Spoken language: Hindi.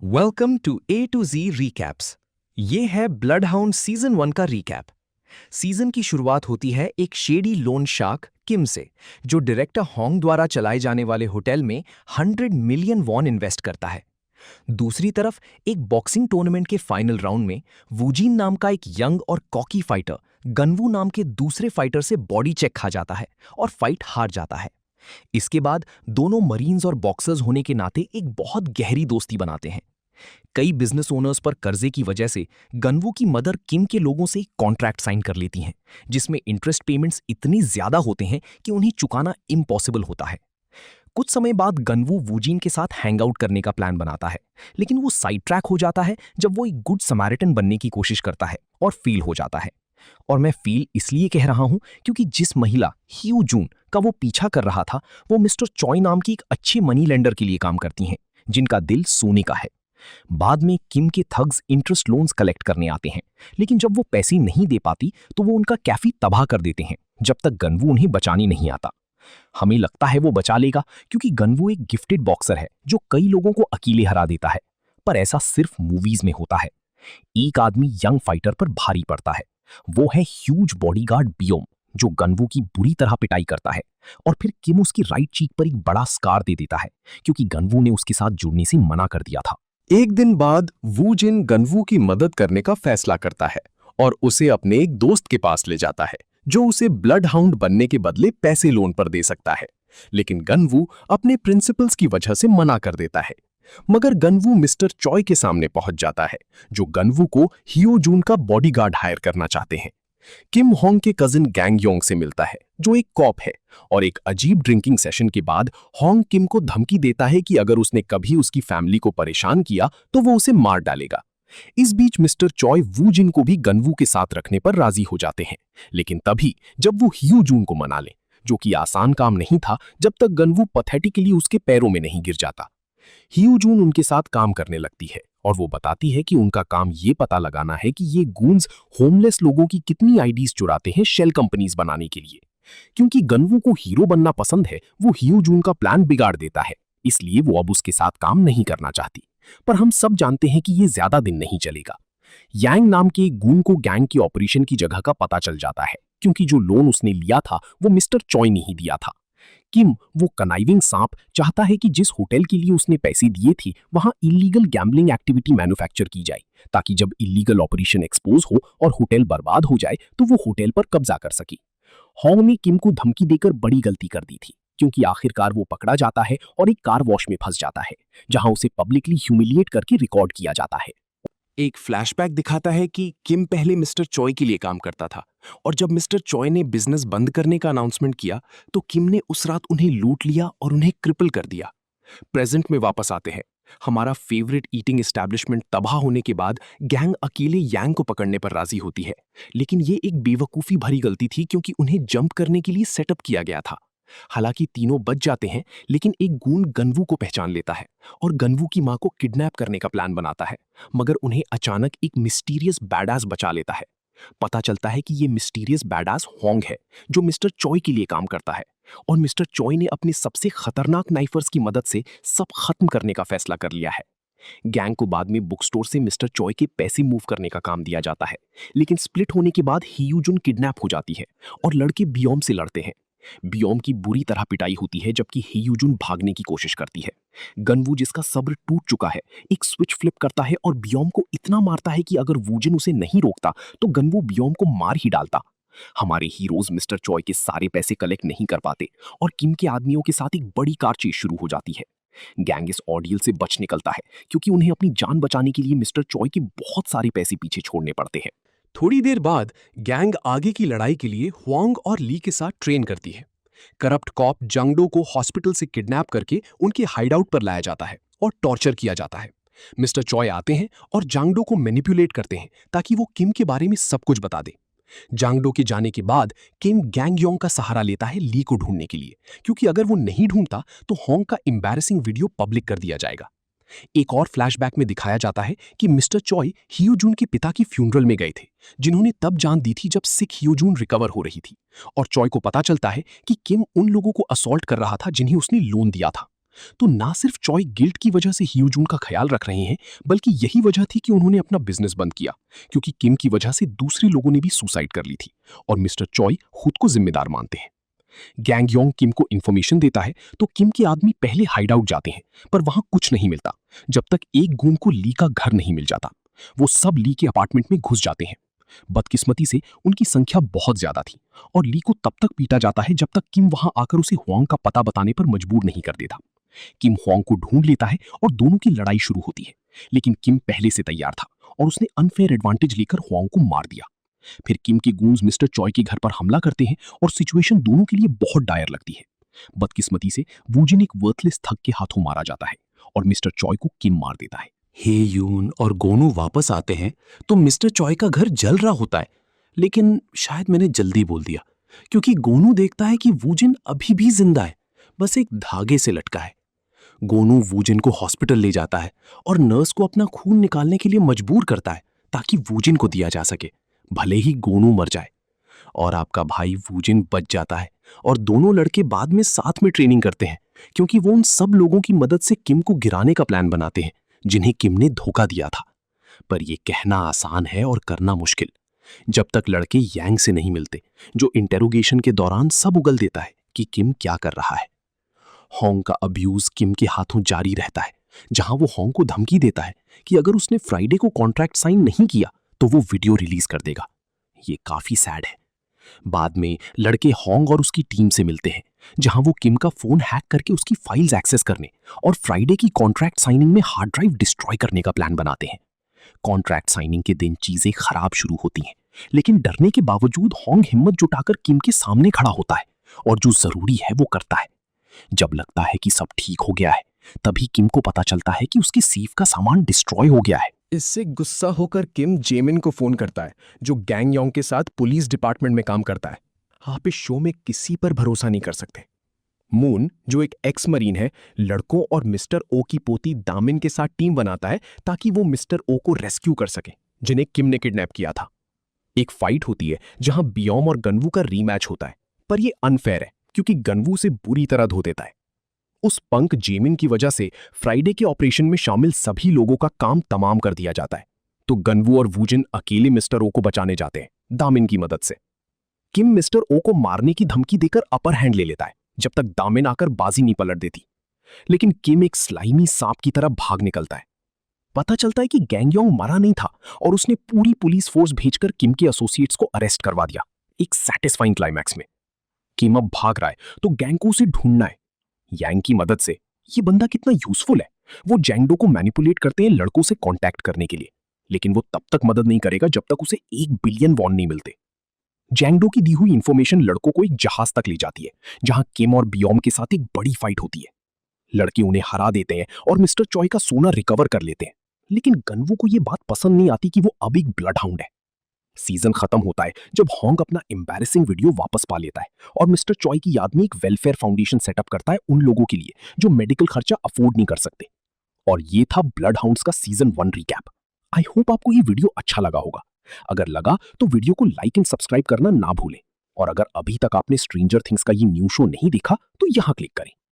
वेलकम टू ए टू जी रीकैप्स। ये है ब्लड हाउंड सीजन 1 का रीकैप। सीजन की शुरुआत होती है एक शेडी लोन शार्क किम से, जो डायरेक्टर होंग द्वारा चलाए जाने वाले होटल में 100 मिलियन वॉन इन्वेस्ट करता है। दूसरी तरफ एक बॉक्सिंग टूर्नामेंट के फाइनल राउंड में वूजिन नाम का एक यंग और कॉकी फाइटर गनवू नाम के दूसरे फाइटर से बॉडी चेक खा जाता है और फाइट हार जाता है। इसके बाद दोनों मरीन्स और बॉक्सर्स होने के नाते एक बहुत गहरी दोस्ती बनाते हैं। कई बिजनेस ओनर्स पर कर्जे की वजह से गनवू की मदर किम के लोगों से एक कॉन्ट्रैक्ट साइन कर लेती हैं, जिसमें इंटरेस्ट पेमेंट्स इतनी ज्यादा होते हैं कि उन्हें चुकाना इम्पॉसिबल होता है। कुछ समय बाद गनवू वूजिन के साथ हैंग आउट करने का प्लान बनाता है, लेकिन वो साइड ट्रैक हो जाता है जब वो एक गुड समारिटन बनने की कोशिश करता है और फील हो जाता है। और मैं फील इसलिए कह रहा हूं क्योंकि जिस महिला हियू जून का वो पीछा कर रहा था, वो मिस्टर चॉय नाम की एक अच्छी मनी लेंडर के लिए काम करती हैं, जिनका दिल सोने का है। बाद में किम के थग्स इंटरेस्ट लोन्स कलेक्ट करने आते हैं, लेकिन जब वो पैसे नहीं दे पाती तो वो उनका कैफी तबाह कर देते हैं, जब तक गनवू उन्हें बचाने नहीं आता। हमें लगता है वो बचा लेगा क्योंकि गनवू एक गिफ्टेड बॉक्सर है जो कई लोगों को अकेले हरा देता है, पर ऐसा सिर्फ मूवीज में होता है। एक आदमी यंग फाइटर पर भारी पड़ता है। वो है ह्यूज बॉडीगार्ड बियोम, जो गनवू की बुरी तरह पिटाई करता है, और फिर किम उसकी राइट चीक पर एक बड़ा स्कार दे देता है क्योंकि गनवू ने उसके साथ जुड़ने से मना कर दिया था। एक दिन बाद वूजिन गनवू की मदद करने का फैसला करता है और उसे अपने एक दोस्त के पास ले जाता है, जो उसे ब्लड हाउंड बनने के बदले पैसे लोन पर दे सकता है। लेकिन गनवू अपने प्रिंसिपल्स की वजह से मना कर देता है। मगर गनवू मिस्टर चॉय के सामने पहुंच जाता है, जो गनवू को हियो जून का बॉडीगार्ड हायर करना चाहते हैं। किम होंग के कजिन गैंग योंग से मिलता है, जो एक कॉप है, और एक अजीब ड्रिंकिंग सेशन के बाद होंग किम को धमकी देता है कि अगर उसने कभी उसकी फैमिली को परेशान किया तो वो उसे मार डालेगा। इस बीच मिस्टर चॉय वूजिन को भी गनवू के साथ रखने पर राजी हो जाते हैं, लेकिन तभी जब वो हियो जून को मना ले, जो कि आसान काम नहीं था जब तक गनवू पैथेटिकली उसके पैरों में नहीं गिर जाता। हियो जून उनके साथ काम करने लगती है और वो बताती है कि उनका काम ये पता लगाना है कि ये गूंज होमलेस लोगों की कितनी आईडीज चुराते हैं शेल कंपनीज बनाने के लिए। क्योंकि गनवू को हीरो बनना पसंद है, वो हियो जून का प्लान बिगाड़ देता है, इसलिए वो अब उसके साथ काम नहीं करना चाहती। पर हम सब जानते हैं कि ये ज्यादा दिन नहीं चलेगा। यांग नाम के एक गून को गैंग की ऑपरेशन की जगह का पता चल जाता है, क्योंकि जो लोन उसने लिया था वो मिस्टर चॉय ने ही दिया था। किम, वो कनाइविंग सांप, चाहता है कि जिस होटल के लिए उसने पैसे दिए थे वहां इलीगल गैम्बलिंग एक्टिविटी मैन्युफैक्चर की जाए, ताकि जब इलीगल ऑपरेशन एक्सपोज हो और होटल बर्बाद हो जाए तो वो होटल पर कब्जा कर सके। होंग ने किम को धमकी देकर बड़ी गलती कर दी थी, क्योंकि आखिरकार वो पकड़ा जाता है और एक कार वॉश में फंस जाता है, जहां उसे पब्लिकली ह्यूमिलिएट करके रिकॉर्ड किया जाता है। एक फ्लैशबैक दिखाता है कि किम पहले मिस्टर चॉय के लिए काम करता था, और जब मिस्टर चॉय ने बिजनेस बंद करने का अनाउंसमेंट किया तो किम ने उस रात उन्हें लूट लिया और उन्हें क्रिपल कर दिया। प्रेजेंट में वापस आते हैं। हमारा फेवरेट ईटिंग एस्टैब्लिशमेंट तबाह होने के बाद गैंग अकेले यांग को पकड़ने पर राजी होती है, लेकिन ये एक बेवकूफी भरी गलती थी क्योंकि उन्हें जंप करने के लिए सेटअप किया गया था। हालांकि तीनों बच जाते हैं, लेकिन एक गून गनवू को पहचान लेता है और गनवू की मां को किडनैप करने का प्लान बनाता है, मगर उन्हें अचानक एक मिस्टीरियस बैडास बचा लेता है। पता चलता है कि ये मिस्टीरियस बैडास होंग है, जो मिस्टर चॉय के लिए काम करता है, और मिस्टर चॉय ने अपने सबसे खतरनाक नाइफर्स की मदद से सब खत्म करने का फैसला कर लिया है। गैंग को बाद में बुक स्टोर से मिस्टर चॉय के पैसे मूव करने का काम दिया जाता है, लेकिन स्प्लिट होने के बाद हियू जुन किडनैप हो जाती है और लड़के बियोम से लड़ते हैं। बियोम की बुरी तरह पिटाई होती है, जबकि हियूजुन भागने की कोशिश करती है। गनवू, जिसका सब्र टूट चुका है, एक स्विच फ्लिप करता है और बियोम को इतना मारता है कि अगर वूजिन उसे नहीं रोकता तो गनवू बियोम को मार ही डालता। हमारे हीरोज मिस्टर चॉय के सारे पैसे कलेक्ट नहीं कर पाते और किम के आदमियों के साथ एक बड़ी कार चेज शुरू हो जाती है। गैंग इस ऑर्डियल से बच निकलता है क्योंकि उन्हें अपनी जान बचाने के लिए मिस्टर चॉय के बहुत सारे पैसे पीछे छोड़ने पड़ते हैं। थोड़ी देर बाद गैंग आगे की लड़ाई के लिए हुआंग और ली के साथ ट्रेन करती है। करप्ट कॉप जंगडो को हॉस्पिटल से किडनैप करके उनके हाइडआउट पर लाया जाता है और टॉर्चर किया जाता है। मिस्टर चॉय आते हैं और जांगडो को मैनिपुलेट करते हैं ताकि वो किम के बारे में सब कुछ बता दे। जांगडो के जाने के बाद किम गैंग योंग का सहारा लेता है ली को ढूंढने के लिए, क्योंकि अगर वो नहीं ढूंढता तो होंग का एम्बैरेसिंग वीडियो पब्लिक कर दिया जाएगा। एक और फ्लैशबैक में दिखाया जाता है कि मिस्टर चॉय हियोजून के पिता की फ्यूनरल में गए थे, जिन्होंने तब जान दी थी जब सिख हियोजून रिकवर हो रही थी, और चॉय को पता चलता है कि किम उन लोगों को असॉल्ट कर रहा था जिन्हें उसने लोन दिया था। तो ना सिर्फ चॉय गिल्ट की वजह से ह्यूजून का ख्याल रख रहे हैं, बल्कि यही वजह थी कि उन्होंने अपना बिजनेस बंद किया, क्योंकि किम की वजह से दूसरे लोगों ने भी सुसाइड कर ली थी और मिस्टर चॉय खुद को जिम्मेदार मानते हैं। गैंग योंग किम को इंफॉर्मेशन देता है तो किम के आदमी पहले हाइड आउट जाते हैं, पर वहां कुछ नहीं मिलता जब तक एक गूंग को ली का घर नहीं मिल जाता। वो सब ली के अपार्टमेंट में घुस जाते हैं। बदकिस्मती से उनकी संख्या बहुत ज्यादा थी और ली को तब तक पीटा जाता है जब तक किम वहां आकर उसे हुआंग का पता बताने पर मजबूर नहीं कर देता। किम हुआंग को ढूंढ लेता है और दोनों की लड़ाई शुरू होती है, लेकिन किम पहले से तैयार था और उसने अनफेयर एडवांटेज लेकर हुआंग को मार दिया। फिर किम के गूंज मिस्टर चॉय के घर पर हमला करते हैं और सिचुएशन दोनों के लिए बहुत डायर लगती है। बदकिस्मती से वूजिन एक वर्थलेस थग के हाथों मारा जाता है और मिस्टर चॉय को किम मार देता है। हे यून और गोनू वापस आते हैं तो मिस्टर चॉय का घर जल रहा होता है, लेकिन शायद मैंने जल्दी बोल दिया, क्योंकि गोनू देखता है कि वूजिन अभी भी जिंदा है, बस एक धागे से लटका है। गोनू वूजिन को हॉस्पिटल ले जाता है और नर्स को अपना खून निकालने के लिए मजबूर करता है ताकि वूजिन को दिया जा सके, भले ही गोनू मर जाए। और आपका भाई वूजिन बच जाता है और दोनों लड़के बाद में साथ में ट्रेनिंग करते हैं, क्योंकि वो उन सब लोगों की मदद से किम को गिराने का प्लान बनाते हैं जिन्हें किम ने धोखा दिया था। पर यह कहना आसान है और करना मुश्किल, जब तक लड़के यांग से नहीं मिलते, जो इंटेरोगेशन के दौरान सब उगल देता है कि किम क्या कर रहा है। होंग का अब्यूज किम के हाथों जारी रहता है, जहां वो होंग को धमकी देता है कि अगर उसने फ्राइडे को कॉन्ट्रैक्ट साइन नहीं किया तो वो वीडियो रिलीज कर देगा। ये काफी सैड है। बाद में लड़के होंग और उसकी टीम से मिलते हैं, जहां वो किम का फोन हैक करके उसकी फाइल्स एक्सेस करने और फ्राइडे की कॉन्ट्रैक्ट साइनिंग में हार्ड ड्राइव डिस्ट्रॉय करने का प्लान बनाते हैं। कॉन्ट्रैक्ट साइनिंग के दिन चीजें खराब शुरू होती हैं, लेकिन डरने के बावजूद होंग हिम्मत जुटाकर किम के सामने खड़ा होता है और जो जरूरी है वो करता है। जब लगता है कि सब ठीक हो गया है, तभी किम को पता चलता है कि उसके सेफ का सामान डिस्ट्रॉय हो गया है। इससे गुस्सा होकर किम जेमिन को फोन करता है, जो गैंग योंग के साथ पुलिस डिपार्टमेंट में काम करता है। आप इस शो में किसी पर भरोसा नहीं कर सकते। मून, जो एक एक्स मरीन है, लड़कों और मिस्टर ओ की पोती दामिन के साथ टीम बनाता है ताकि वो मिस्टर ओ को रेस्क्यू कर सके, जिन्हें किम ने किडनैप किया था। एक फाइट होती है जहां बियोम और गनवू का रीमैच होता है, पर यह अनफेयर है क्योंकि गनवू उसे बुरी तरह धो देता है। उस पंक जेमिन की वजह से फ्राइडे के ऑपरेशन में शामिल सभी लोगों का काम तमाम कर दिया जाता है, तो गनवू और वूजिन अकेले मिस्टर ओ को बचाने जाते हैं दामिन की मदद से। किम मिस्टर ओ को मारने की धमकी देकर अपर हैंड ले लेता है जब तक दामिन आकर बाजी नहीं पलट देती, लेकिन किम एक स्लाइमी सांप की तरह भाग निकलता है। पता चलता है कि गैंगयोंग मरा नहीं था और उसने पूरी पुलिस फोर्स भेजकर किम के एसोसिएट्स को अरेस्ट करवा दिया। एक सैटिस्फाइंग क्लाइमैक्स में किम अब भाग रहा है तो गैंग को उसे ढूंढना है। यांग की मदद से ये बंदा कितना यूजफुल है। वो जैंगडो को मैनिपुलेट करते हैं लड़कों से कांटेक्ट करने के लिए, लेकिन वो तब तक मदद नहीं करेगा जब तक उसे 1 बिलियन वॉन नहीं मिलते। जैंगडो की दी हुई इंफॉर्मेशन लड़कों को एक जहाज तक ले जाती है, जहां किम और बियोम के साथ एक बड़ी फाइट होती है। लड़के उन्हें हरा देते हैं और मिस्टर चॉय का सोना रिकवर कर लेते हैं, लेकिन गनवू को यह बात पसंद नहीं आती कि वो अब एक ब्लड हाउंड है। सीजन खत्म होता है जब होंग अपना एम्बैरेसिंग वीडियो वापस पा लेता है और मिस्टर चॉय की याद में एक वेलफेयर फाउंडेशन सेटअप करता है उन लोगों के लिए जो मेडिकल खर्चा अफोर्ड नहीं कर सकते। और ये था ब्लड हाउंड्स का सीजन 1 रिकैप। आई होप आपको ये वीडियो अच्छा लगा होगा। अगर लगा तो वीडियो को लाइक एंड सब्सक्राइब करना ना भूलें, और अगर अभी तक आपने स्ट्रेंजर थिंग्स का ये न्यू शो नहीं देखा तो यहां क्लिक करें।